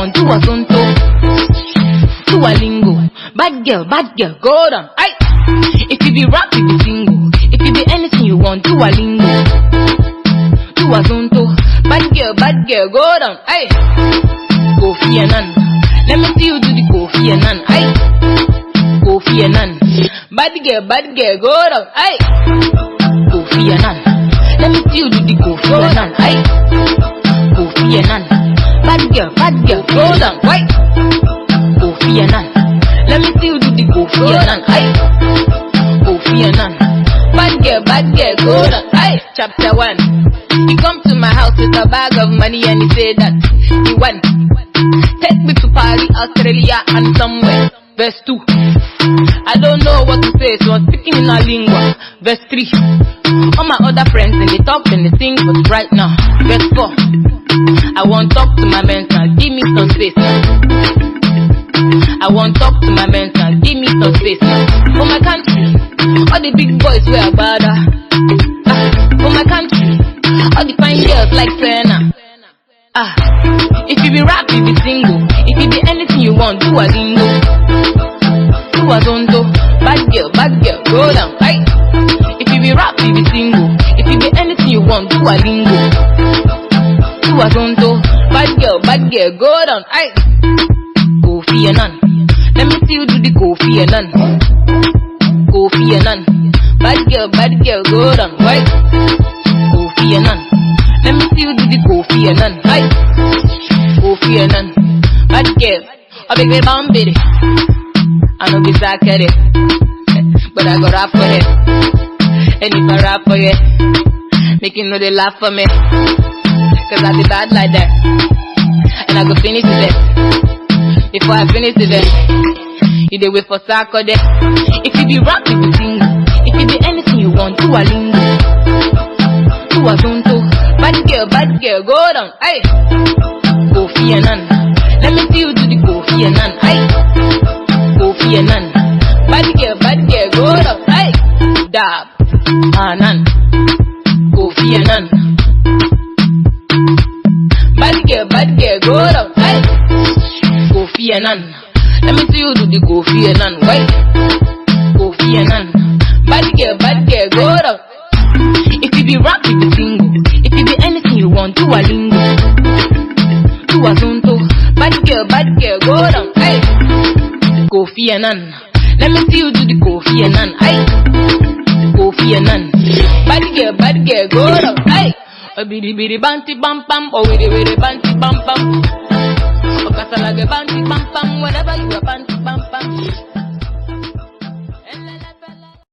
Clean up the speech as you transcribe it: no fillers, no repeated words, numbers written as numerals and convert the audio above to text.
want, do a zonto, do a lingo. Bad girl, go down. Aye. If you be rap, you be single. If you be anything you want, do a lingo, do a zonto. Bad girl, go down. Aye. Kofi Annan, let me see you do the Kofi Annan. Aye. Kofi Annan. Bad girl, go down. Aye. Kofi Annan, let me see you do the Kofi Annan. Aye. Kofi Annan. Bad girl, go down. Aye. Kofi Annan, let me see you do the Kofi Annan. Aye. Kofi Annan. Bad girl, go down. Aye. Chapter 1. He come to my house with a bag of money and he say that he want take me to Paris, Australia and somewhere. Verse 2. I don't know what to say, so I'm speaking in a lingua. Verse 3. All my other friends and they talk and they sing, but right now. Verse 4. I want talk to my men now, give me some space now. I want talk to my men now, give me some space now. For my country, all the big boys wear bada. For my country, all the fine girls like Senna. If you be rap, you be single. If you be anything you want, do a lingo, do a zonto. Bad girl, go down. Aye. If you be rap, you be single. If you be anything you want, do a lingo, do a zonto. Bad girl, go down. Aye. Kofi Annan, let me see you do the Kofi Annan. Kofi Annan. Bad girl, go down. Aye. Kofi Annan, let me see you do the Kofi Annan. Aye. Kofi Annan. Bad girl, I beg it down, baby. I know this I get it, but I go rap for it. And if I rap for it, make you know they laugh for me. Cause I be bad like that, and I go finish it there. Before I finish it there, you dey wait for sack or there. If you be rap, you be single. If you be anything you want, do a lingo, do a zonto. Bad girl, go down. Aye. Kofi Annan, let me see you do the Kofi Annan. Aye. Kofi Annan. Bad girl, go down. Aye. Dab Annan. Kofi Annan. Bad girl, go down. Aye. Kofi Annan, let me see you do the Kofi Annan. Wait. Kofi Annan. Bad girl, go down. If you be rap, you be single. If you be anything you want, do a lingo, do a zonto. Bad girl, go down. Aye. Kofi Annan, let me see you do the Kofi Annan. Aye. Kofi Annan. Bad girl, go down. Aye. A bidi banti bam bam, oh widi banti bam bam. O kasala ge banti bam.